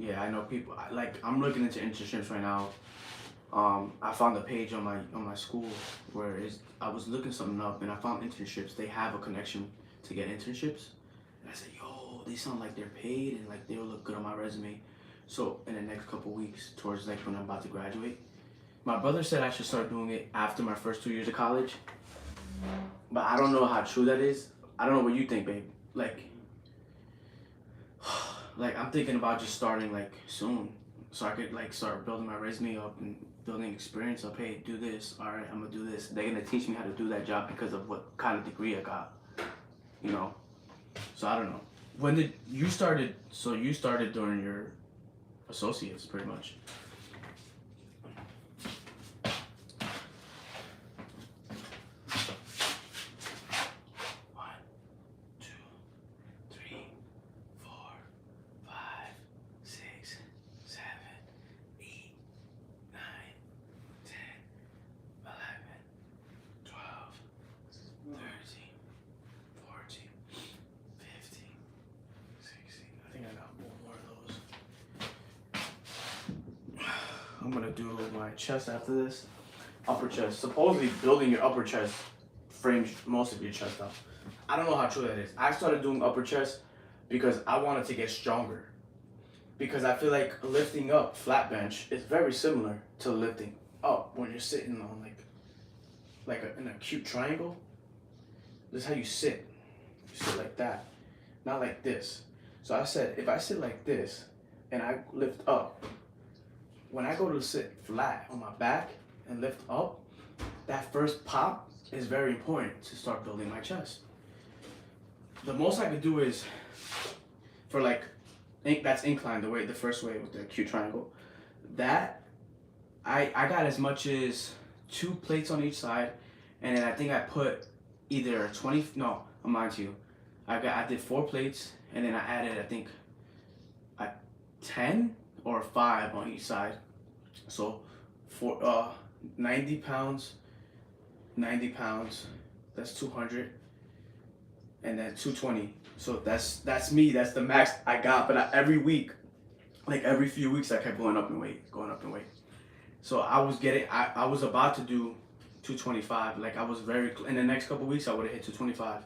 Yeah, I know people. I'm looking into internships right now. I found a page on my school where I was looking something up and I found internships. They have a connection to get internships, and I said, "Yo, they sound like they're paid and like they'll look good on my resume." So in the next couple weeks, towards like when I'm about to graduate, my brother said I should start doing it after my first 2 years of college, but I don't know how true that is. I don't know what you think, babe. Like I'm thinking about just starting like soon, so I could like start building my resume up and building experience up. Hey, do this. All right, I'm gonna do this. They're gonna teach me how to do that job because of what kind of degree I got. You know. So I don't know. When did you started? So you started during your associates, pretty much. One, two, three, four, five, six, seven, eight, 9, 10, 11, 12, 13, 14, 15, 16. I think I got one more of those. I'm gonna do my chest after this. Upper chest. Supposedly building your upper chest frames most of your chest up. I don't know how true that is. I started doing upper chest because I wanted to get stronger. Because I feel like lifting up flat bench is very similar to lifting up when you're sitting on an acute triangle. This is how you sit. You sit like that, not like this. So I said, if I sit like this and I lift up, when I go to sit flat on my back and lift up, that first pop is very important to start building my chest. The most I could do is for that's incline, the first way with the acute triangle. That I got as much as 2 plates on each side, and then I think I put either 20. No, I'm lying to you. I did 4 plates, and then I added I think a 10 or 5 on each side. So for 90 pounds, 90 pounds. That's 200, and then 220. So that's me. That's the max I got. But every week, like every few weeks, I kept going up in weight, going up in weight. So I was about to do 225. Like I was in the next couple weeks, I would have hit 225.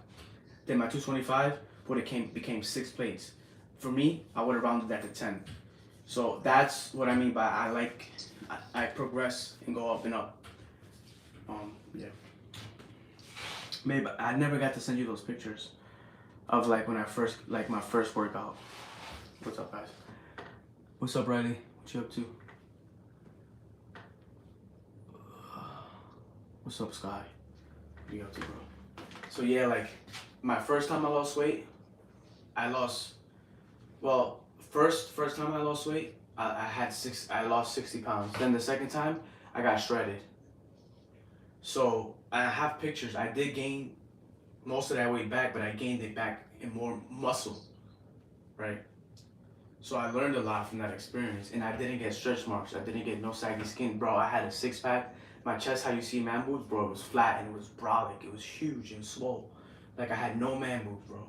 Then my 225 became 6 plates. For me, I would have rounded that to 10. So that's what I mean by I progress and go up and up. Yeah. Maybe I never got to send you those pictures of like when I first my first workout. What's up, guys? What's up, Riley? What you up to? What's up, Sky? What you up to, bro? So yeah, like my first time I lost weight, I lost. Well, first time I lost weight, I lost 60 pounds. Then the second time, I got shredded. So I have pictures. I did gain most of that weight back, but I gained it back in more muscle, right? So I learned a lot from that experience, and I didn't get stretch marks. I didn't get no saggy skin, bro. I had a 6-pack. My chest, how you see man boobs, bro, it was flat and it was brolic. It was huge and swole. Like I had no man boobs, bro.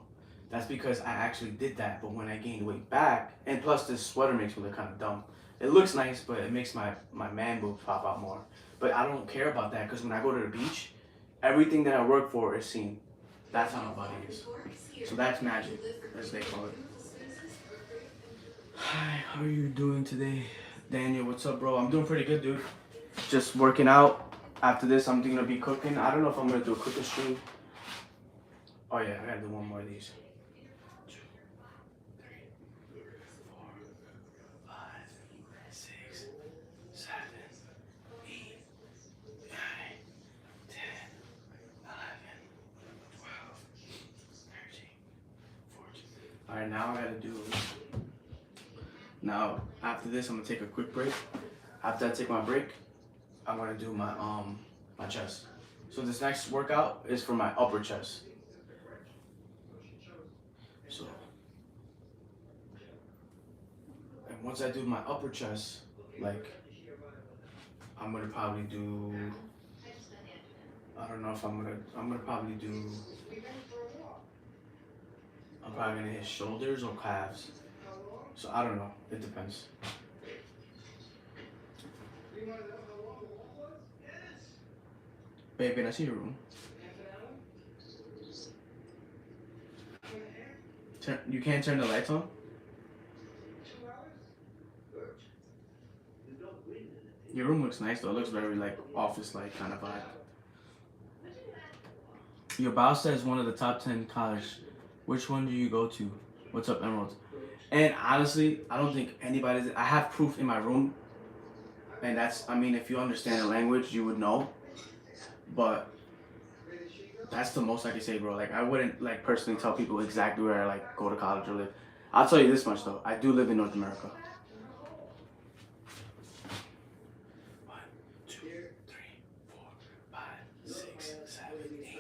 That's because I actually did that. But when I gained weight back, and plus this sweater makes me look kind of dumb. It looks nice, but it makes my man boobs pop out more. But I don't care about that because when I go to the beach, everything that I work for is seen. That's how my body is. So that's magic, as they call it. Hi, how are you doing today? Daniel, what's up, bro? I'm doing pretty good, dude. Just working out. After this, I'm gonna be cooking. I don't know if I'm gonna do a cooking stream. Oh yeah, I gotta do one more of these. 2, 3, 4, 5, 6, 7, 8, 9, 10, 11, 12, 13, 14. All right, now I gotta do. Now after this, I'm gonna take a quick break. After I take my break, I'm gonna do my chest. So this next workout is for my upper chest. So, and once I do my upper chest, like I'm gonna probably do. I don't know if I'm gonna probably do. I'm probably gonna hit shoulders or calves. So I don't know. It depends. Babe, can I see your room? You can't turn the lights on? Your room looks nice though. It looks very like office-like kind of vibe. Your boss says one of the top 10 college. Which one do you go to? What's up, Emerald? And honestly, I don't think anybody's. I have proof in my room, and that's. I mean, if you understand the language, you would know. But that's the most I can say, bro. Like, I wouldn't like personally tell people exactly where I like go to college or live. I'll tell you this much though. I do live in North America. 1, 2, 3, 4, 5, 6, 7, 8.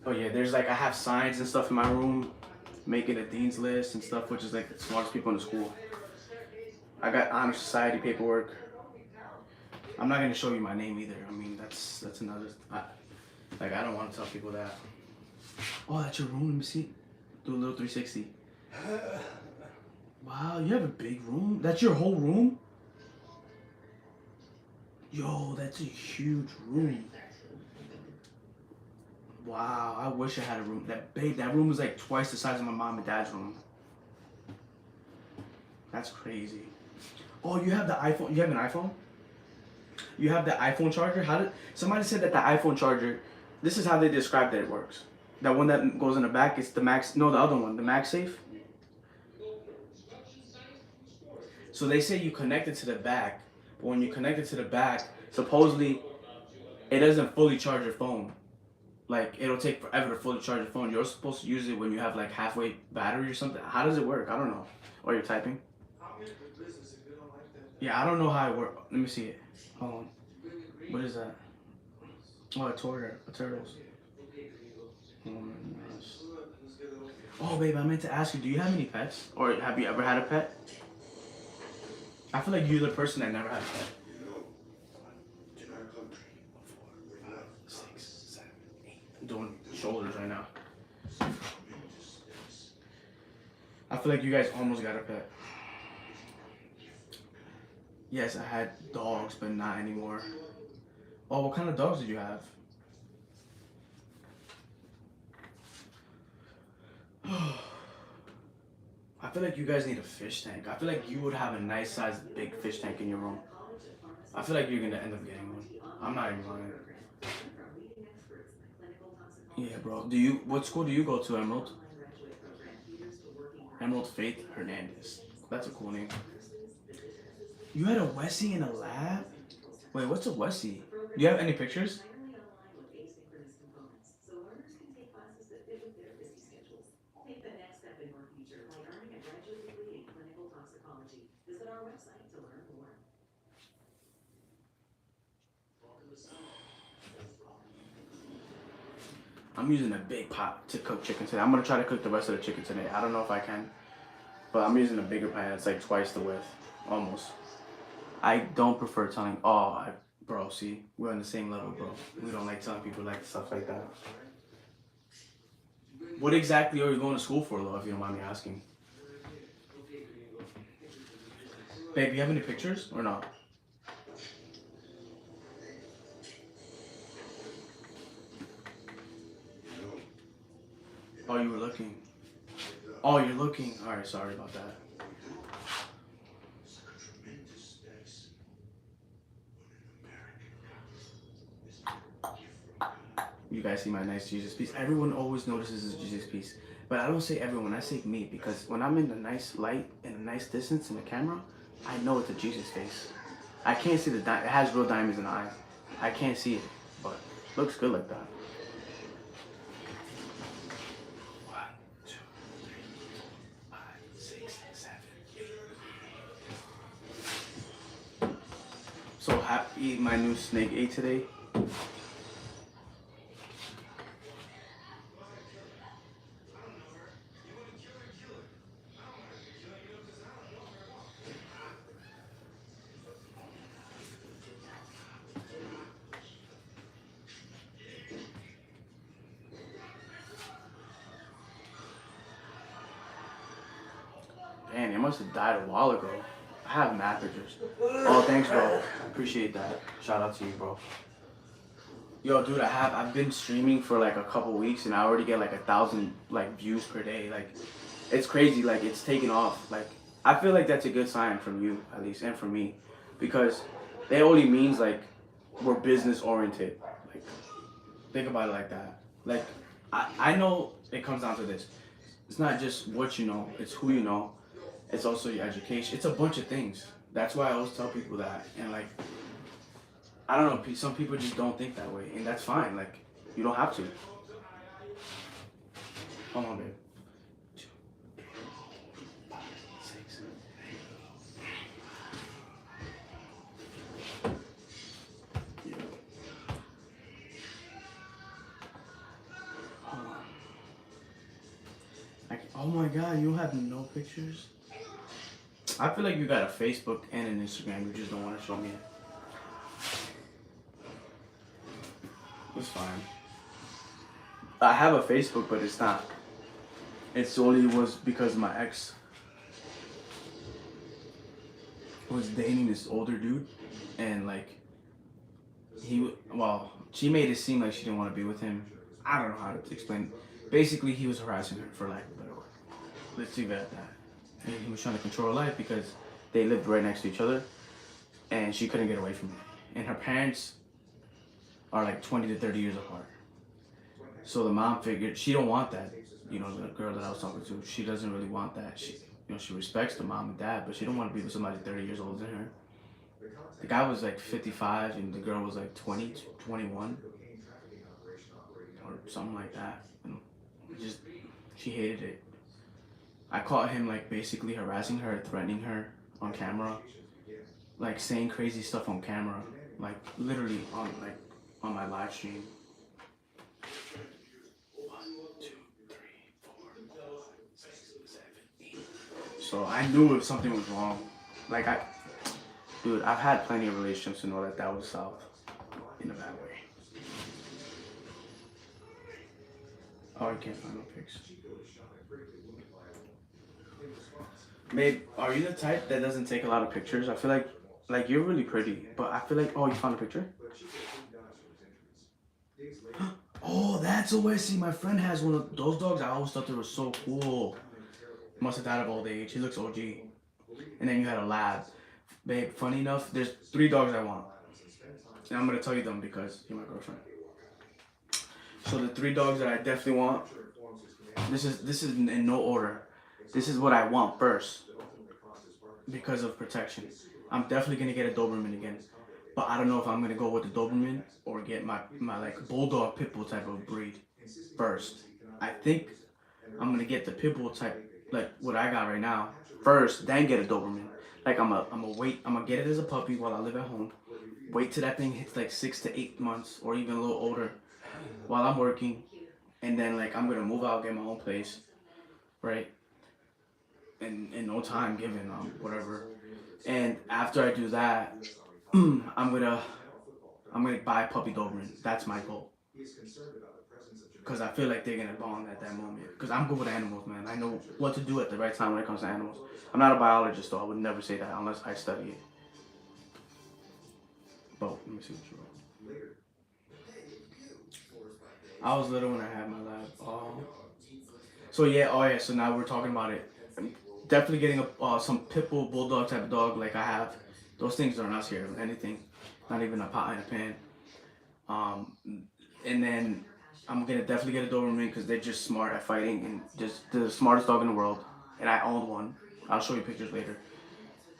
Oh yeah, there's like I have signs and stuff in my room, making a dean's list and stuff, which is like the smartest people in the school. I got honor society paperwork. I'm not gonna show you my name either. I mean, that's another. Like I don't want to tell people that. Oh, that's your room. Let me see. Do a little 360. Wow, you have a big room. That's your whole room. Yo, that's a huge room. Wow, I wish I had a room that big. That room is like twice the size of my mom and dad's room. That's crazy. Oh, you have the iPhone. You have an iPhone? You have the iPhone charger? How did somebody said that the iPhone charger, this is how they describe that it works. That one that goes in the back is the Max, no, the other one, the MagSafe. So they say you connect it to the back, but when you connect it to the back, supposedly it doesn't fully charge your phone. Like it'll take forever to fully charge your phone. You're supposed to use it when you have like halfway battery or something. How does it work? I don't know. Or you're typing. Yeah, I don't know how it works. Let me see it. Hold on. What is that? Oh, a turtles. Oh, babe, I meant to ask you, do you have any pets? Or have you ever had a pet? I feel like you're the person that never had a pet. 2, 3, 4, 5, 6, 7, 8. I'm doing shoulders right now. I feel like you guys almost got a pet. Yes, I had dogs, but not anymore. Oh, what kind of dogs did you have? I feel like you guys need a fish tank. I feel like you would have a nice sized big fish tank in your room. I feel like you're gonna end up getting one. I'm not even lying. Yeah, bro. What school do you go to, Emerald? Emerald Faith Hernandez. That's a cool name. You had a Wessie in a lab? Wait, what's a Wessie? Do you have any pictures? I'm using a big pot to cook chicken today. I'm gonna try to cook the rest of the chicken today. I don't know if I can, but I'm using a bigger pan. It's like twice the width, almost. I don't prefer telling. Bro, see, we're on the same level, bro. We don't like telling people like stuff like that. What exactly are you going to school for, though, if you don't mind me asking? Babe, you have any pictures or not? Oh, you were looking. Oh, you're looking. All right, sorry about that. You guys see my nice Jesus piece. Everyone always notices the Jesus piece. But I don't say everyone, I say me. Because when I'm in a nice light and a nice distance in the camera, I know it's a Jesus face. I can't see it has real diamonds in the eye. I can't see it, but it looks good like that. 1, 2, 3, 4, 5, 6, 7, 8. So happy my new snake ate today. Damn, it must have died a while ago. I have mad pictures. Oh, thanks, bro. Appreciate that. Shout out to you, bro. Yo, dude, I've been streaming for like a couple weeks and I already get like 1,000 like views per day. Like, it's crazy. Like, it's taking off. Like, I feel like that's a good sign from you at least and from me, because it only means like we're business oriented. Like, think about it like that. Like, I know it comes down to this. It's not just what you know, it's who you know. It's also your education. It's a bunch of things. That's why I always tell people that. And like, I don't know, some people just don't think that way. And that's fine. Like, you don't have to. Come on, babe. 2, 3, 4, 5, 6. Yeah. Hold on. Oh my god, you have no pictures? I feel like you got a Facebook and an Instagram. You just don't want to show me it. It's fine. I have a Facebook, but it's not. It's only was because my ex was dating this older dude, and like she made it seem like she didn't want to be with him. I don't know how to explain. Basically, he was harassing her, for lack of a better word. Let's leave it at that. And he was trying to control her life because they lived right next to each other, and she couldn't get away from it. And her parents are like 20 to 30 years apart. So the mom figured she don't want that. You know, the girl that I was talking to, she doesn't really want that. She respects the mom and dad, but she don't want to be with somebody 30 years older than her. The guy was like 55 and the girl was like 20, 21 or something like that. And she hated it. I caught him like basically harassing her, threatening her on camera, like saying crazy stuff on camera, like literally on my live stream. 1, 2, 3, 4, 5, 6, 7, 8. So I knew if something was wrong. Like dude, I've had plenty of relationships to know that that was south in a bad way. Oh, I can't find no pics. Babe, are you the type that doesn't take a lot of pictures? I feel like you're really pretty, but I feel like, oh, you found a picture? Oh, that's a Wesley. My friend has one of those dogs. I always thought they were so cool. Must have died of old age. He looks OG. And then you had a lab. Babe, funny enough, there's 3 dogs I want. And I'm going to tell you them because you're my girlfriend. So the 3 dogs that I definitely want, this is in no order. This is what I want first because of protection. I'm definitely going to get a Doberman again. But I don't know if I'm going to go with the Doberman or get my like Bulldog Pitbull type of breed first. I think I'm going to get the Pitbull type, like what I got right now, first, then get a Doberman. Like I'm gonna get it as a puppy while I live at home. Wait till that thing hits like 6 to 8 months or even a little older while I'm working. And then like I'm going to move out, get my own place, right? And in no time given, whatever. And after I do that, I'm gonna buy a puppy Doberman. That's my goal. Because I feel like they're gonna bond at that moment. Because I'm good with animals, man. I know what to do at the right time when it comes to animals. I'm not a biologist, though. I would never say that unless I study it. But let me see what you wrote. I was little when I had my lab. So yeah. So now we're talking about it. I'm definitely getting some pitbull bulldog type of dog like I have. Those things are not scared of anything. Not even a pot in a pan. And then I'm gonna definitely get a Doberman because they're just smart at fighting and just the smartest dog in the world. And I owned one. I'll show you pictures later.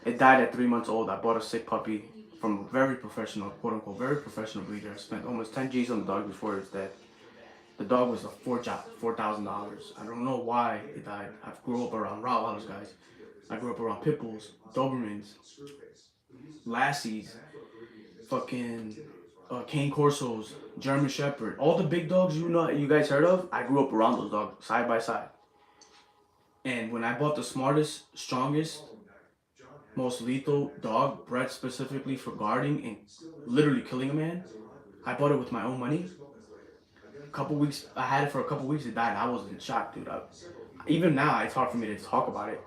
It died at 3 months old. I bought a sick puppy from a very professional, quote unquote, very professional breeder. I spent almost 10 G's on the dog before it was dead. The dog was a $4,000. I don't know why it died. I grew up around Rottweilers, guys. I grew up around pit bulls, Dobermans, Lassies, fucking Cane Corsos, German Shepherd, all the big dogs you guys heard of. I grew up around those dogs side by side. And when I bought the smartest, strongest, most lethal dog bred specifically for guarding and literally killing a man, I bought it with my own money. I had it for a couple weeks. It died. I was in shock, dude. Even now, it's hard for me to talk about it.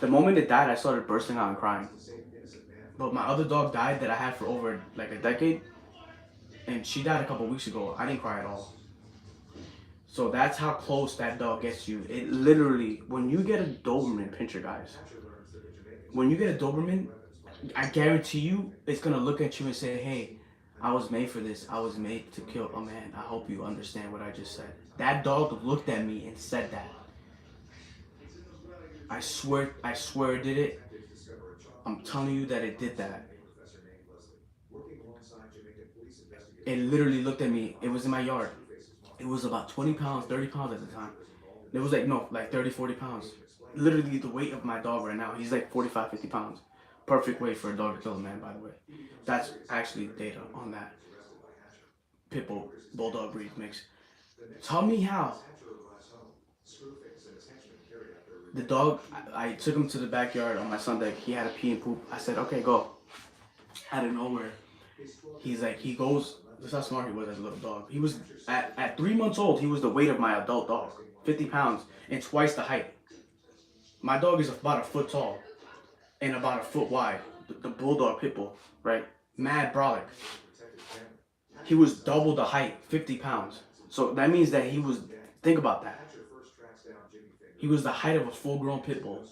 The moment it died, I started bursting out and crying. But my other dog died that I had for over like a decade, and she died a couple weeks ago. I didn't cry at all. So that's how close that dog gets you. It literally, when you get a Doberman pinscher, guys, when you get a Doberman, I guarantee you, it's gonna look at you and say, "Hey, I was made for this. I was made to kill a man. I hope you understand what I just said." That dog looked at me and said that. I swear it did it. I'm telling you that it did that. It literally looked at me. It was in my yard. It was about 20 pounds, 30 pounds at the time. It was like, no, like 30, 40 pounds. Literally the weight of my dog right now. He's like 45, 50 pounds. Perfect weight for a dog to kill a man, by the way. That's actually data on that Pitbull Bulldog breed mix. Tell me how. The dog, I took him to the backyard on my Sunday. He had a pee and poop. I said, okay, go. Out of nowhere, he's like, he goes, this is how smart he was as a little dog. He was, at 3 months old, he was the weight of my adult dog, 50 pounds, and twice the height. My dog is about a foot tall and about a foot wide. The Bulldog Pitbull, right? Mad brolic. He was double the height, 50 pounds. So that means that he was, think about that. He was the height of a full-grown pit bull.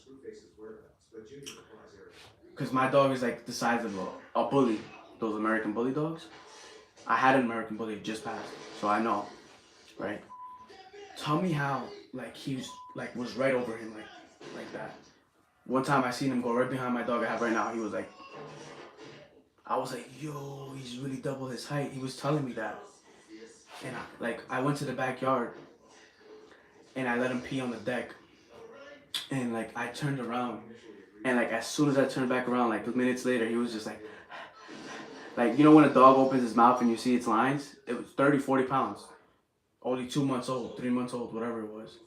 Because my dog is like the size of a bully, those American bully dogs. I had an American bully just passed, so I know, right? Tell me how, like he was right over him, like that. One time I seen him go right behind my dog I have right now. He was like, I was like, yo, he's really double his height. He was telling me that, and I went to the backyard and I let him pee on the deck, and like I turned around, and like as soon as I turned back around, like minutes later, he was just like you know when a dog opens his mouth and you see its lines? It was 30, 40 pounds, only 2 months old, 3 months old, whatever it was.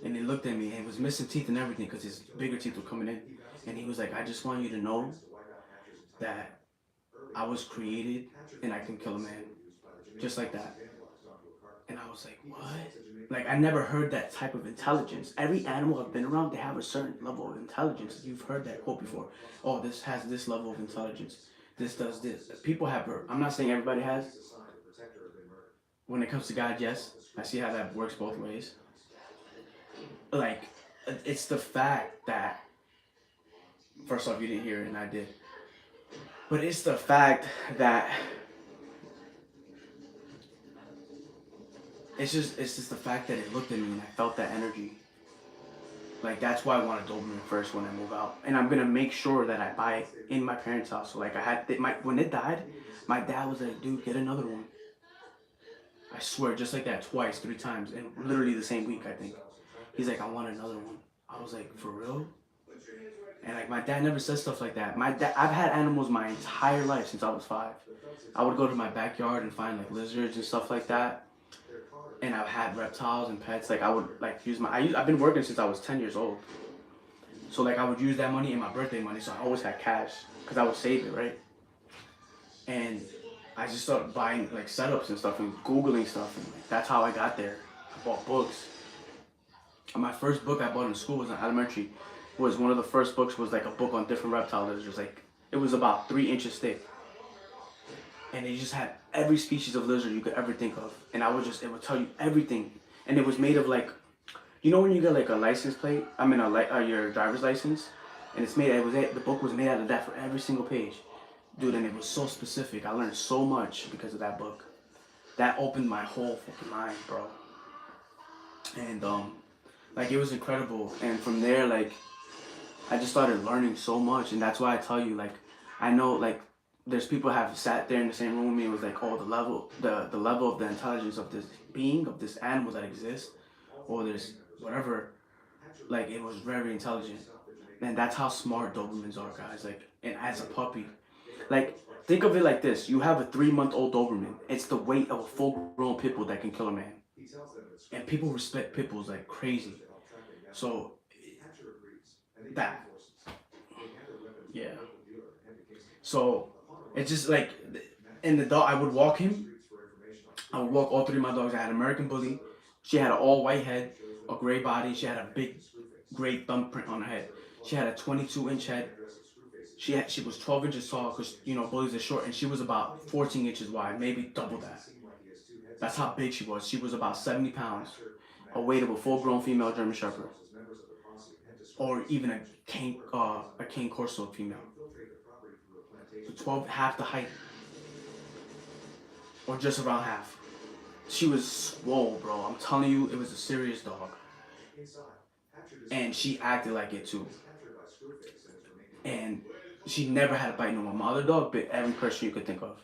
And he looked at me and he was missing teeth and everything because his bigger teeth were coming in. And he was like, I just want you to know that I was created and I can kill a man. Just like that. And I was like, what? Like, I never heard that type of intelligence. Every animal I've been around, they have a certain level of intelligence. You've heard that quote before. Oh, this has this level of intelligence. This does this. People have, I'm not saying everybody has. When it comes to God, yes. I see how that works both ways. Like, it's the fact that, first off, you didn't hear it and I did. But it's the fact that it's just the fact that it looked at me and I felt that energy. Like, that's why I want a Doberman first when I move out, and I'm gonna make sure that I buy it in my parents' house. So like when it died, my dad was like, dude, get another one. I swear, just like that, twice, 3 times, in literally the same week, I think. He's like, I want another one. I was like, for real? And like my dad never says stuff like that. I've had animals my entire life since I was 5. I would go to my backyard and find like lizards and stuff like that. And I've had reptiles and pets. Like I would like use I've been working since I was 10 years old. So like I would use that money and my birthday money. So I always had cash because I would save it, right? And I just started buying like setups and stuff and Googling stuff. And like, that's how I got there. I bought books. And my first book I bought in school was in elementary. Was one of the first books was like a book on different reptile lizards. Like it was about 3 inches thick. And they just had every species of lizard you could ever think of. And it would tell you everything. And it was made of like, you know when you get like a license plate? I mean, your driver's license? And the book was made out of that for every single page. Dude, and it was so specific. I learned so much because of that book. That opened my whole fucking mind, bro. And, like, it was incredible. And from there, like, I just started learning so much. And that's why I tell you, like, I know, like, there's people have sat there in the same room with me and was like, oh, the level of the intelligence of this being, of this animal that exists, or this whatever, like, it was very intelligent. And that's how smart Dobermans are, guys. Like, and as a puppy, like, think of it like this. You have a 3-month-old Doberman. It's the weight of a full-grown pit bull that can kill a man. And people respect pit bulls like crazy. So, that. Yeah. So, it's just like, in the dog, I would walk him. I would walk all 3 of my dogs. I had an American Bully. She had an all-white head, a gray body. She had a big gray thumbprint on her head. She had a 22-inch head. She was 12 inches tall because bullies are short, and she was about 14 inches wide, maybe double that. That's how big she was. She was about 70 pounds, a weight of a full-grown female German Shepherd, or even a Cane Corso female. So 12, half the height, or just around half. She was swole, bro. I'm telling you, it was a serious dog, and she acted like it too. And she never had a bite no more. My other dog bit every person you could think of.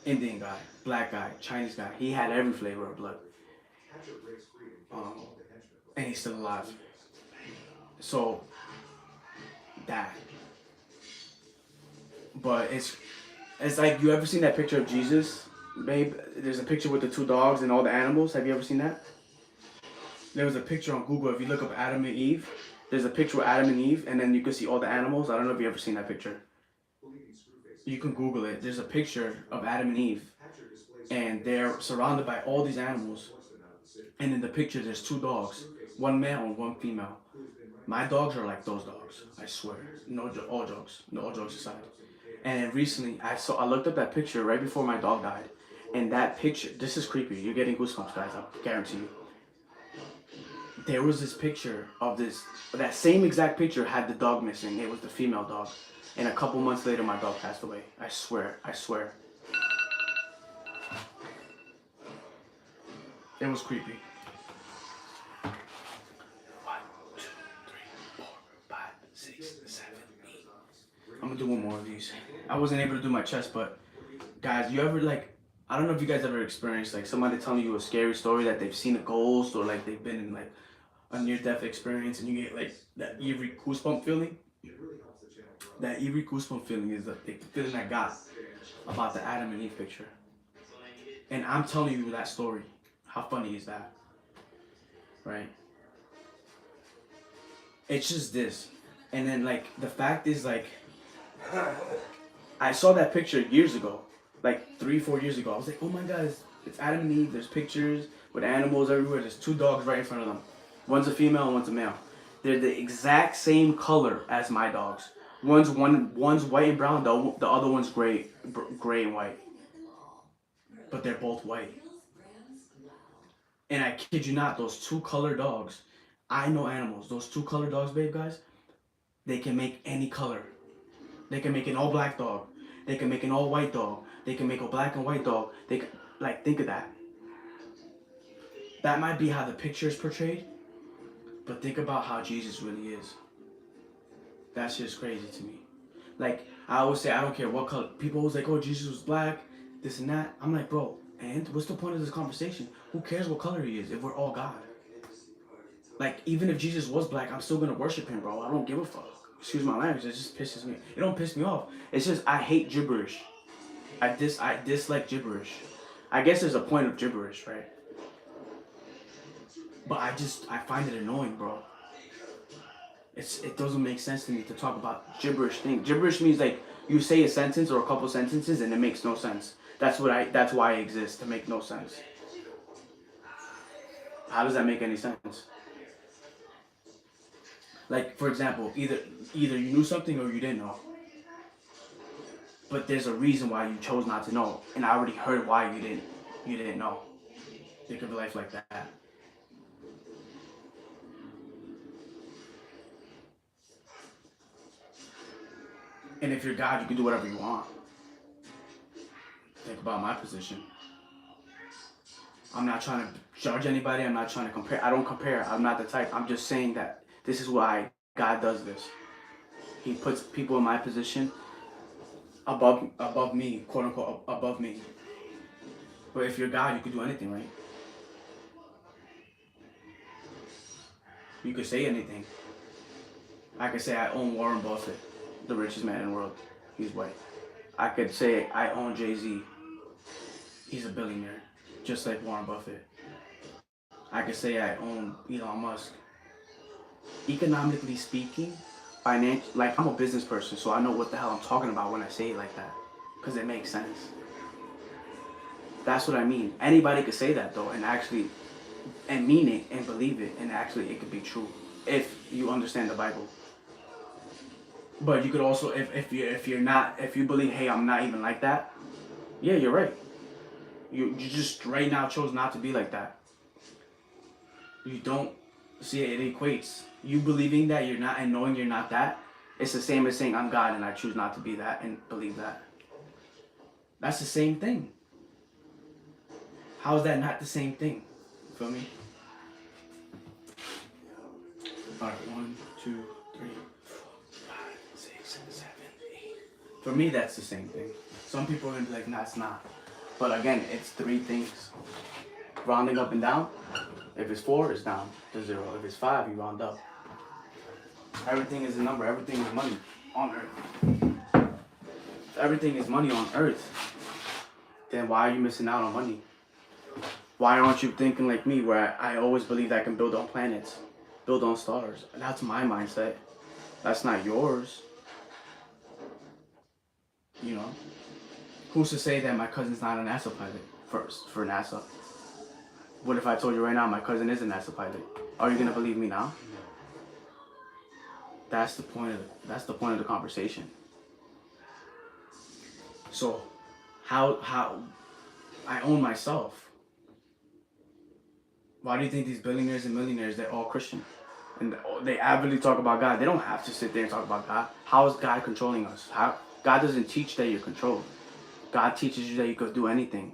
Indian guy, black guy, Chinese guy. He had every flavor of blood. And he's still alive. So, that. But it's like, you ever seen that picture of Jesus, babe? There's a picture with the two dogs and all the animals. Have you ever seen that? There was a picture on Google. If you look up Adam and Eve, there's a picture of Adam and Eve, and then you can see all the animals. I don't know if you ever seen that picture. You can Google it. There's a picture of Adam and Eve, and they're surrounded by all these animals. And in the picture, there's two dogs, one male and one female. My dogs are like those dogs. I swear. All jokes aside. And then recently, I looked up that picture right before my dog died, and that picture. This is creepy. You're getting goosebumps, guys. I guarantee you. There was this picture of that same exact picture had the dog missing. It was the female dog. And a couple months later, my dog passed away. I swear. It was creepy. 1, 2, 3, 4, 5, 6, 7, 8. I'm gonna do one more of these. I wasn't able to do my chest, but guys, you ever I don't know if you guys ever experienced somebody telling you a scary story that they've seen a ghost, or they've been in a near-death experience, and you get that eerie goosebump feeling. That eerie goosebump feeling is the feeling I got about the Adam and Eve picture. And I'm telling you that story. How funny is that? Right? It's just this. And then the fact is I saw that picture years ago. 3-4 years ago. I was like, oh my God, it's Adam and Eve. There's pictures with animals everywhere. There's two dogs right in front of them. One's a female and one's a male. They're the exact same color as my dogs. One's white and brown. The other one's gray and white. But they're both white. And I kid you not, those two color dogs. I know animals. Those two color dogs, babe, guys. They can make any color. They can make an all black dog. They can make an all white dog. They can make a black and white dog. They can, think of that. That might be how the picture is portrayed, but think about how Jesus really is. That's just crazy to me. I always say, I don't care what color. People always oh, Jesus was black, this and that. I'm like, bro, and what's the point of this conversation? Who cares what color he is if we're all God? Even if Jesus was black, I'm still gonna worship him, bro. I don't give a fuck. Excuse my language, it just pisses me. It don't piss me off. It's just I hate gibberish. I dislike gibberish. I guess there's a point of gibberish, right? But I find it annoying, bro. It doesn't make sense to me to talk about gibberish things. Gibberish means you say a sentence or a couple sentences and it makes no sense. That's why I exist, to make no sense. How does that make any sense? For example, either you knew something or you didn't know. But there's a reason why you chose not to know, and I already heard why you didn't know. Think of life like that. And if you're God, you can do whatever you want. Think about my position. I'm not trying to judge anybody. I'm not trying to compare. I don't compare. I'm not the type. I'm just saying that this is why God does this. He puts people in my position above me, quote unquote, above me. But if you're God, you can do anything, right? You could say anything. I could say I own Warren Buffett, the richest man in the world. He's white. I could say I own Jay-Z. He's a billionaire, just like Warren Buffett. I could say I own Elon Musk. Economically speaking, I'm a business person, so I know what the hell I'm talking about when I say it like that, because it makes sense. That's what I mean. Anybody could say that though, and mean it and believe it, and actually it could be true. if you understand the Bible. But you could also, if you're not, if you believe, hey, I'm not even like that, yeah, you're right. You just right now chose not to be like that. You don't see it equates. You believing that you're not and knowing you're not that, it's the same as saying I'm God and I choose not to be that and believe that. That's the same thing. How is that not the same thing? You feel me? Alright, 1, 2, 3, 4, 5, 6, 7, 8. For me, that's the same thing. Some people are gonna be like, nah, it's not. But again, it's 3 things. Rounding up and down. If it's 4, it's down to 0. If it's 5, you round up. Everything is a number. Everything is money on earth. If everything is money on earth, then why are you missing out on money? Why aren't you thinking like me, where I always believe I can build on planets, build on stars? That's my mindset. That's not yours. You know? Who's to say that my cousin's not a NASA pilot first for NASA? What if I told you right now my cousin is a NASA pilot? Are you gonna believe me now? That's the point of the conversation. So, how I own myself. Why do you think these billionaires and millionaires, they're all Christian? And they avidly talk about God. They don't have to sit there and talk about God. How is God controlling us? How God doesn't teach that you're controlled. God teaches you that you could do anything.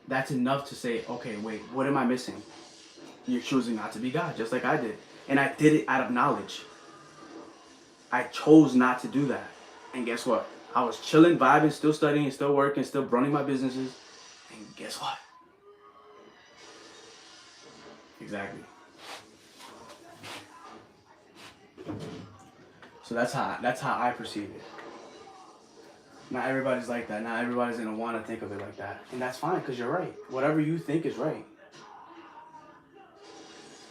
That's enough to say, okay, wait, what am I missing? You're choosing not to be God, just like I did. And I did it out of knowledge. I chose not to do that. And guess what? I was chilling, vibing, still studying, still working, still running my businesses. And guess what? Exactly. So that's how I perceive it. Not everybody's like that. Not everybody's gonna want to think of it like that, and that's fine because you're right. Whatever you think is right.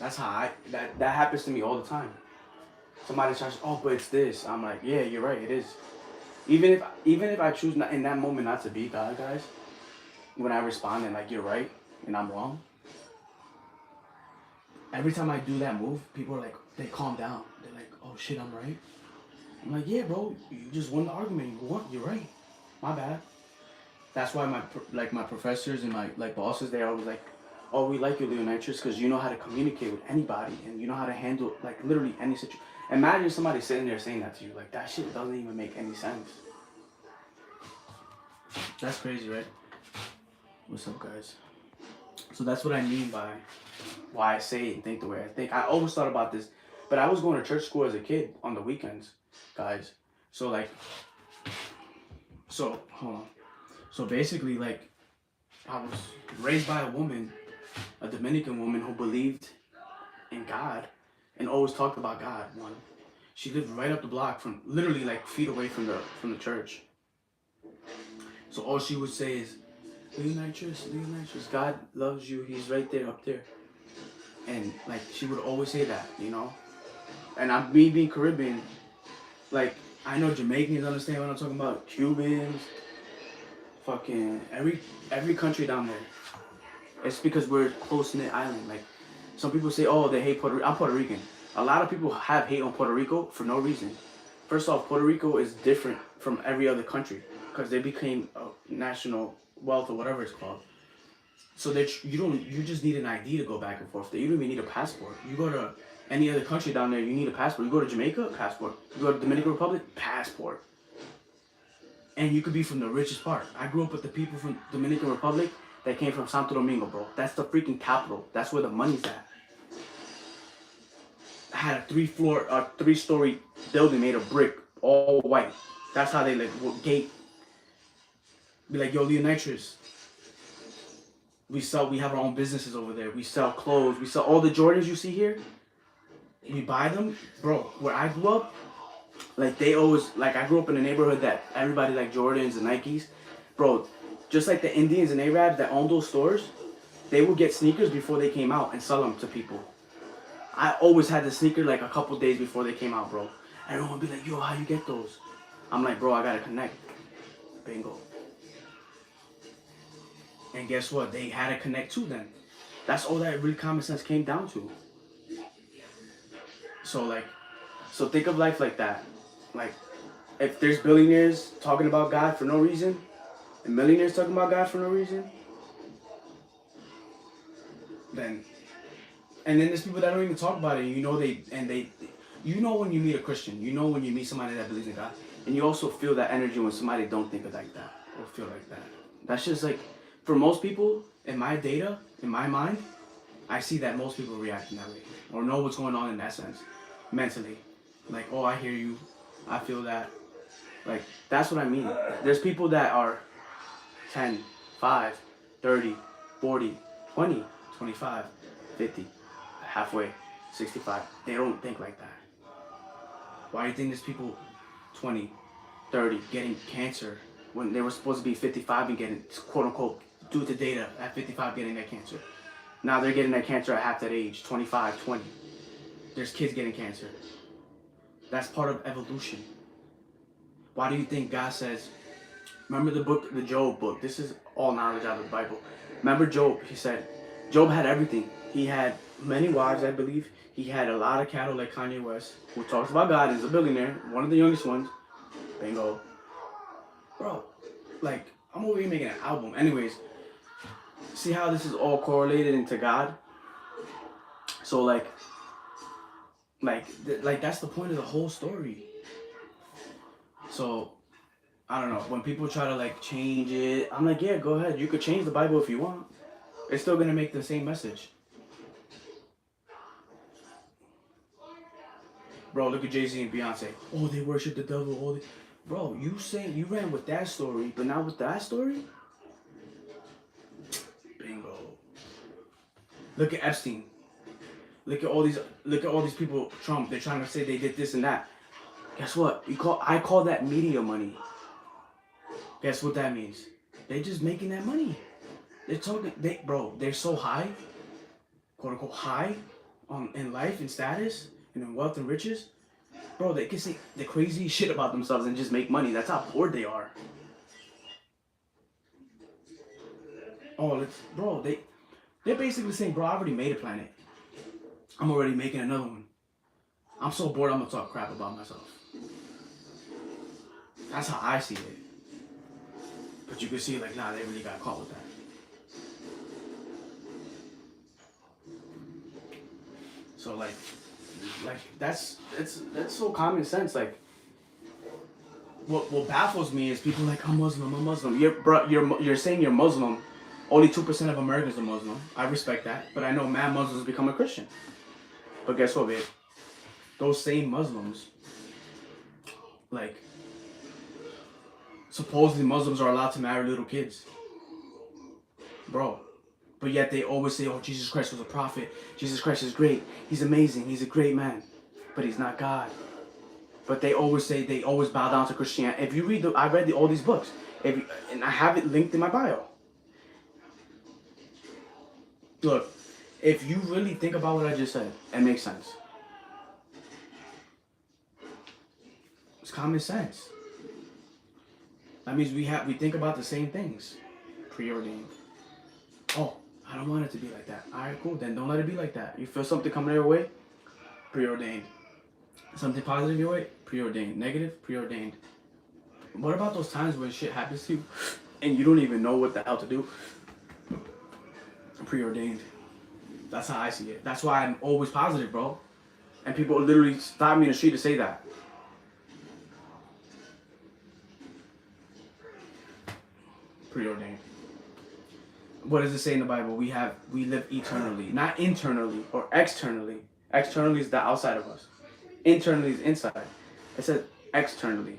That's how that happens to me all the time. Somebody starts, oh, but it's this. I'm like, yeah, you're right. It is. Even if I choose not, in that moment not to be God, guys, when I respond and like you're right and I'm wrong, every time I do that move, people are like, they calm down. They're like, oh shit, I'm right. I'm like, yeah, bro, you just won the argument. You're right. My bad. That's why my professors and my bosses, they're always like, oh, we like you, Leonitrous, because you know how to communicate with anybody and you know how to handle like literally any situation. Imagine somebody sitting there saying that to you. Like, that shit doesn't even make any sense. That's crazy, right? What's up, guys? So that's what I mean by why I say it and think the way I think. I always thought about this, but I was going to church school as a kid on the weekends, guys. So hold on. So basically, like, I was raised by a woman, a Dominican woman who believed in God and always talked about God. One, she lived right up the block from, literally like feet away from the church. So all she would say is, Leonitrous, God loves you. He's right there, up there. And like she would always say that, you know. And me being Caribbean, like I know Jamaicans understand what I'm talking about. Cubans, fucking every country down there. It's because we're a close-knit island. Like some people say, oh, they hate Puerto Rico. I'm Puerto Rican. A lot of people have hate on Puerto Rico for no reason. First off, Puerto Rico is different from every other country because they became a national wealth or whatever it's called. So that you just need an ID to go back and forth. You don't even need a passport. You go to any other country down there, you need a passport. You go to Jamaica, passport. You go to Dominican Republic, passport. And you could be from the richest part. I grew up with the people from Dominican Republic that came from Santo Domingo, bro. That's the freaking capital. That's where the money's at. I had a 3-story building made of brick, all white. That's how they gate. Be like, yo, Leonitrous. We have our own businesses over there. We sell clothes. We sell all the Jordans you see here. We buy them. Bro, where I grew up, like they always, like I grew up in a neighborhood that everybody like Jordans and Nikes. Bro, just like the Indians and Arabs that own those stores, they would get sneakers before they came out and sell them to people. I always had the sneaker like a couple days before they came out, bro. Everyone would be like, yo, how you get those? I'm like, bro, I gotta connect. Bingo. And guess what? They had to connect to them. That's all that really common sense came down to. So like, so think of life like that. Like, if there's billionaires talking about God for no reason, and millionaires talking about God for no reason, then and then there's people that don't even talk about it. You know you know when you meet a Christian, you know when you meet somebody that believes in God, and you also feel that energy when somebody don't think of like that or feel like that. That's just like, for most people in my data, in my mind, I see that most people react in that way or know what's going on in that sense, mentally. Like, oh, I hear you, I feel that. Like, that's what I mean. There's people that are 10, 5, 30, 40, 20, 25, 50, halfway, 65. They don't think like that. Why do you think there's people 20, 30 getting cancer when they were supposed to be 55 and getting, quote unquote, due to data, at 55 getting that cancer? Now they're getting that cancer at half that age, 25, 20. There's kids getting cancer. That's part of evolution. Why do you think God says, remember the book, the Job book? This is all knowledge out of the Bible. Remember Job? He said, Job had everything. He had many wives, I believe. He had a lot of cattle like Kanye West, who talks about God, is a billionaire, one of the youngest ones. Bingo. Bro, like, I'm over here making an album. Anyways, see how this is all correlated into God? So like that's the point of the whole story. So I don't know, when people try to like change it, I'm like, yeah, go ahead, you could change the Bible if you want, it's still gonna make the same message. Bro, look at Jay-Z and Beyonce. Oh, they worship the devil. Oh, bro, you saying you ran with that story, but now with that story, bingo. Look at Epstein. Look at all these people. Trump. They're trying to say they did this and that. Guess what? I call that media money. Guess what that means? They're just making that money. They're talking. They're so high, quote unquote high, in life and status and in wealth and riches. Bro, they can say the crazy shit about themselves and just make money. That's how poor they are. Oh, they're basically saying, bro, I already made a planet. I'm already making another one. I'm so bored, I'm gonna talk crap about myself. That's how I see it. But you can see, like, nah, they really got caught with that. So, like that's so common sense. Like, what baffles me is people like, I'm Muslim. You're saying you're Muslim. Only 2% of Americans are Muslim. I respect that, but I know mad Muslims become a Christian. But guess what, babe? Those same Muslims, like, supposedly Muslims are allowed to marry little kids. Bro. But yet they always say, oh, Jesus Christ was a prophet. Jesus Christ is great. He's amazing. He's a great man. But he's not God. But they always bow down to Christianity. If you read I read all these books. And I have it linked in my bio. Look, if you really think about what I just said, it makes sense. It's common sense. That means we think about the same things. Preordained. Oh, I don't want it to be like that. Alright, cool. Then don't let it be like that. You feel something coming your way? Preordained. Something positive your way? Preordained. Negative? Preordained. What about those times when shit happens to you and you don't even know what the hell to do? Preordained. That's how I see it. That's why I'm always positive, bro. And people literally stop me in the street to say that. Preordained. What does it say in the Bible? We live eternally, not internally or externally. Externally is the outside of us. Internally is inside. It says externally.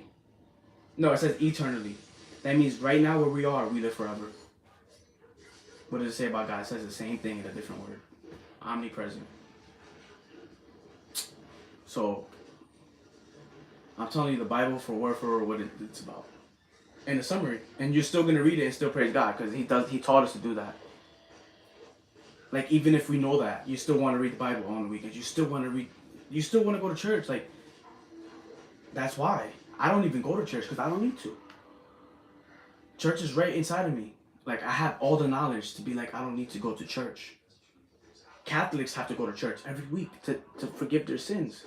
No, it says eternally. That means right now where we are, we live forever. What does it say about God? It says the same thing in a different word. Omnipresent. So, I'm telling you the Bible for word what it's about. In the summary. And you're still going to read it and still praise God because he taught us to do that. Like, even if we know that, you still want to read the Bible on the weekends. You still want to go to church. Like, that's why. I don't even go to church because I don't need to. Church is right inside of me. Like, I have all the knowledge to be like, I don't need to go to church. Catholics have to go to church every week to forgive their sins.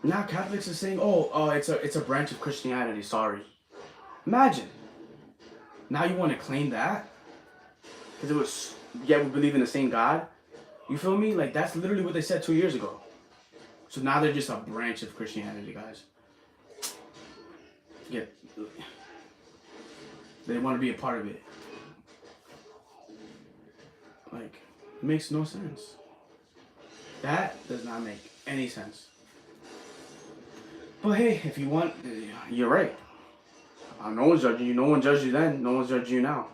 Now Catholics are saying, oh, it's a branch of Christianity. Sorry. Imagine. Now you want to claim that because it was we believe in the same God. You feel me? Like that's literally what they said 2 years ago. So now they're just a branch of Christianity, guys. They want to be a part of it. Like, it makes no sense. That does not make any sense. But hey, if you want, you're right. No one's judging you. No one judged you then. No one's judging you now.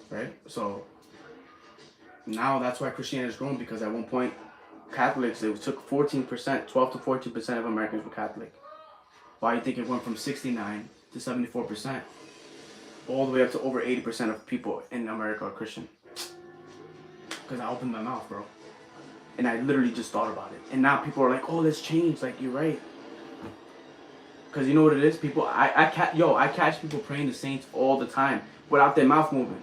Right? So, now that's why Christianity has grown, because at one point, Catholics, it took 14%, 12 to 14% of Americans were Catholic. Why do you think it went from 69 to 74%? All the way up to over 80% of people in America are Christian. Because I opened my mouth, bro. And I literally just thought about it. And now people are like, oh, let's change. Like, you're right. Because you know what it is? People, I catch people praying the saints all the time without their mouth moving.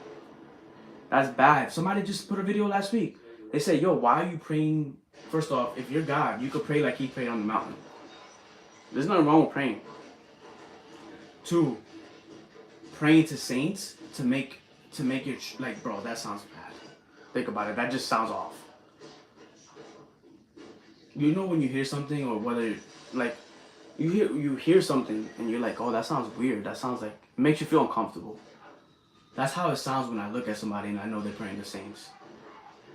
That's bad. Somebody just put a video last week. They say, yo, why are you praying? First off, if you're God, you could pray like he prayed on the mountain. There's nothing wrong with praying. 2, praying to saints to make it, like, bro, that sounds bad. Think about it. That just sounds off. You know when you hear something, or whether, like, you hear something and you're like, oh, that sounds weird. That sounds like, it makes you feel uncomfortable. That's how it sounds when I look at somebody and I know they're praying the saints.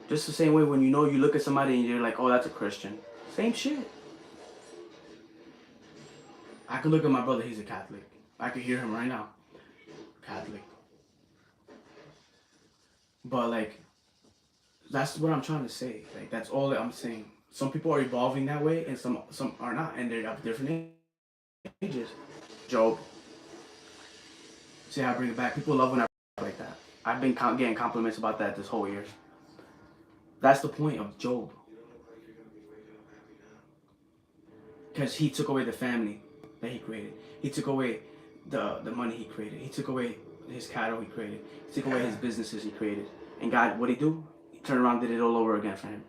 Just the same way when you look at somebody and you're like, oh, that's a Christian. Same shit. I could look at my brother, he's a Catholic. I could hear him right now. Catholic. But, like, that's what I'm trying to say. Like, that's all that I'm saying. Some people are evolving that way, and some are not, and they're of different ages. Job. See how I bring it back? People love when I like that. I've been getting compliments about that this whole year. That's the point of Job. Because he took away the family that he created. He took away the money he created. He took away his cattle he created. He took away his businesses he created. And God, what did he do? He turned around and did it all over again for him.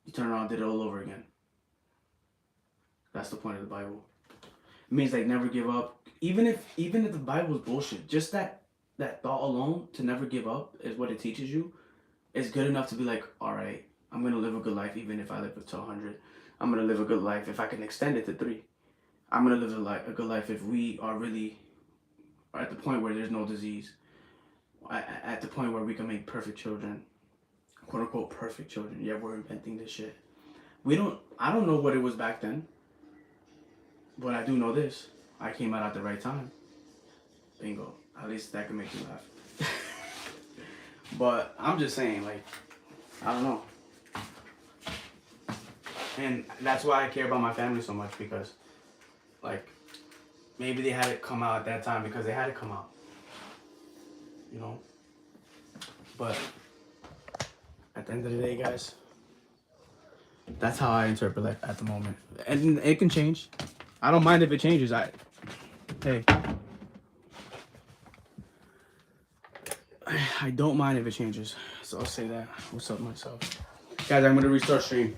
He turned around and did it all over again. That's the point of the Bible. It means, like, never give up. Even if the Bible is bullshit, just that thought alone, to never give up, is what it teaches you. It's good enough to be like, all right, I'm going to live a good life even if I live to 100. I'm going to live a good life if I can extend it to 3. I'm going to live a good life if we are really at the point where there's no disease. At the point where we can make perfect children. Quote unquote perfect children. Yeah, we're inventing this shit. I don't know what it was back then. But I do know this. I came out at the right time. Bingo. At least that can make you laugh. But I'm just saying, like, I don't know. And that's why I care about my family so much, because, like, maybe they had it come out at that time because they had it come out. You know? But at the end of the day, guys, that's how I interpret life at the moment. And it can change. I don't mind if it changes. Hey. I don't mind if it changes. So I'll say that. What's up, myself? Guys, I'm going to restart stream.